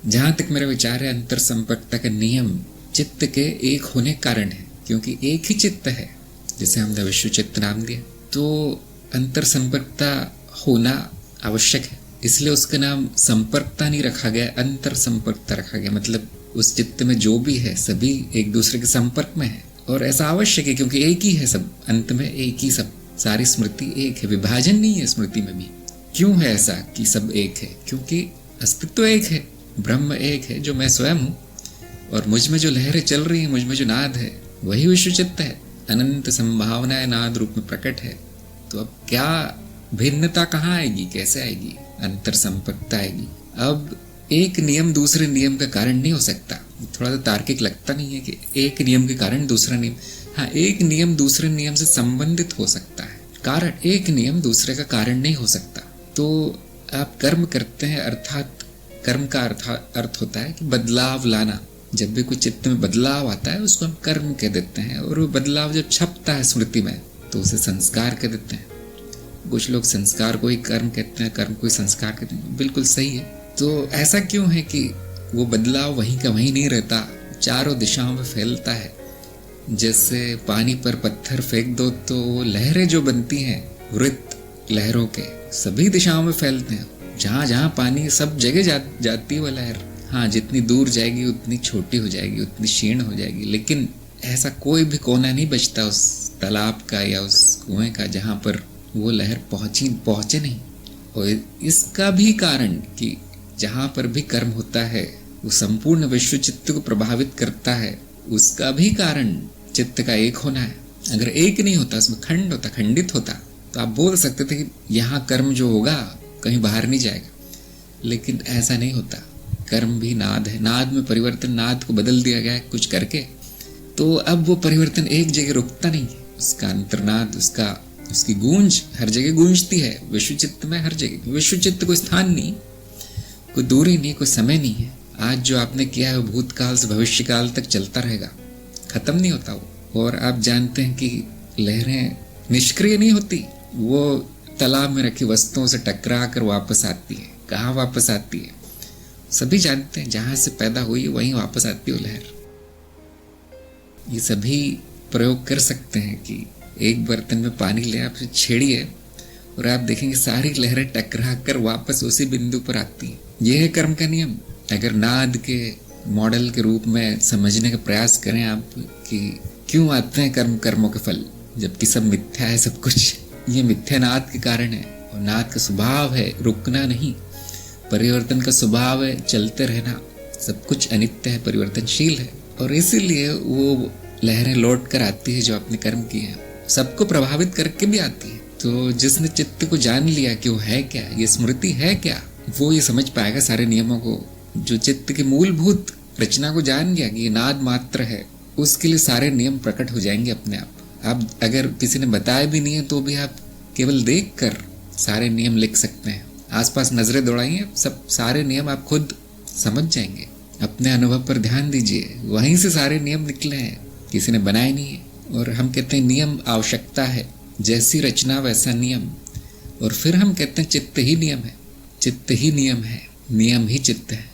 जहां तक मेरा विचार है, अंतर संपर्कता का नियम चित्त के एक होने कारण है, क्योंकि एक ही चित्त है जिसे हमने विश्व चित्त नाम दिया। तो अंतर संपर्कता होना आवश्यक है, इसलिए उसका नाम संपर्कता नहीं रखा गया, अंतर संपर्कता रखा गया। मतलब उस चित्त में जो भी है सभी एक दूसरे के संपर्क में है, और ऐसा आवश्यक है क्योंकि एक ही है सब, अंत में एक ही सब, सारी स्मृति एक है, विभाजन नहीं है स्मृति में भी। क्यों है ऐसा कि सब एक है? क्योंकि अस्तित्व एक है, ब्रह्म एक है जो मैं स्वयं हूँ, और मुझ में जो लहरें चल रही हैं, मुझ में जो नाद है, वही विश्व चित्त है, अनंत संभावनाएं नाद रूप में प्रकट है। तो अब क्या भिन्नता कहाँ आएगी, कैसे आएगी? अंतर संपर्कता आएगी। अब एक नियम दूसरे नियम का कारण नहीं हो सकता। थोड़ा सा तार्किक लगता नहीं है कि एक नियम के कारण दूसरा नियम, हाँ, एक नियम दूसरे नियम से संबंधित हो सकता है, कारण एक नियम दूसरे का कारण नहीं हो सकता। तो आप कर्म करते हैं, अर्थात कर्म का अर्थ होता है कि बदलाव लाना। जब भी कोई चित्त में बदलाव आता है उसको हम कर्म कह देते हैं, और वो बदलाव जब छपता है स्मृति में तो उसे संस्कार कह देते हैं। कुछ लोग संस्कार को ही कर्म कहते हैं, कर्म को ही संस्कार कहते हैं, बिल्कुल सही है। तो ऐसा क्यों है कि वो बदलाव वहीं का वहीं नहीं रहता, चारों दिशाओं में फैलता है। जैसे पानी पर पत्थर फेंक दो तो वो लहरें जो बनती हैं, वृत्त लहरों के सभी दिशाओं में फैलते हैं, जहाँ जहाँ पानी सब जगह जाती है वो लहर। हाँ, जितनी दूर जाएगी उतनी छोटी हो जाएगी, उतनी क्षीण हो जाएगी, लेकिन ऐसा कोई भी कोना नहीं बचता उस तालाब का या उस कुएं का जहाँ पर वो लहर पहुंचे नहीं। और इसका भी कारण कि जहाँ पर भी कर्म होता है वो संपूर्ण विश्व चित्त को प्रभावित करता है, उसका भी कारण चित्त का एक होना है। अगर एक नहीं होता, उसमें खंड होता, खंडित होता, तो आप बोल सकते थे कि यहाँ कर्म जो होगा कहीं बाहर नहीं जाएगा, लेकिन ऐसा नहीं होता। कर्म भी नाद है, नाद में परिवर्तन, नाद को बदल दिया गया है कुछ करके, तो अब वो परिवर्तन एक जगह रुकता नहीं है। उसका अंतर्नाद, उसकी गूंज हर जगह गूंजती है, विश्व चित्त में हर जगह। विश्व चित्त कोई स्थान नहीं, कोई दूरी नहीं, कोई समय नहीं है। आज जो आपने किया है वो भूतकाल से भविष्य काल तक चलता रहेगा, खत्म नहीं होता वो। और आप जानते हैं कि लहरें निष्क्रिय नहीं होती, वो तालाब में रखी वस्तुओं से टकरा कर वापस आती है। कहाँ वापस आती है सभी जानते हैं, जहां से पैदा हुई वहीं वापस आती है वो लहर। ये सभी प्रयोग कर सकते हैं कि एक बर्तन में पानी ले आप छेड़िए और आप देखेंगे सारी लहरें टकरा कर वापस उसी बिंदु पर आती हैं। यह है कर्म का नियम। अगर नाद के मॉडल के रूप में समझने का प्रयास करें आप कि क्यों आते हैं कर्मों के फल, जबकि सब मिथ्या है सब कुछ, ये मिथ्या नाद के कारण है। और नाद का स्वभाव है रुकना नहीं, परिवर्तन का स्वभाव है चलते रहना, सब कुछ अनित्य है, परिवर्तनशील है, और इसीलिए वो लहरें लौट कर आती है जो आपने कर्म किए हैं, सबको प्रभावित करके भी आती है। तो जिसने चित्त को जान लिया कि वो है क्या, ये स्मृति है क्या, वो ये समझ पाएगा सारे नियमों को। जो चित्त की मूलभूत रचना को जान गया कि ये नाद मात्र है, उसके लिए सारे नियम प्रकट हो जाएंगे अपने आप। आप अगर किसी ने बताया भी नहीं है तो भी आप केवल देख कर सारे नियम लिख सकते हैं। आसपास नजरें दौड़ाइए, सब सारे नियम आप खुद समझ जाएंगे। अपने अनुभव पर ध्यान दीजिए, वहीं से सारे नियम निकले हैं, किसी ने बनाए नहीं है। और हम कहते हैं नियम आवश्यकता है, जैसी रचना वैसा नियम। और फिर हम कहते हैं चित्त ही नियम है, चित्त ही नियम है, नियम ही चित्त है।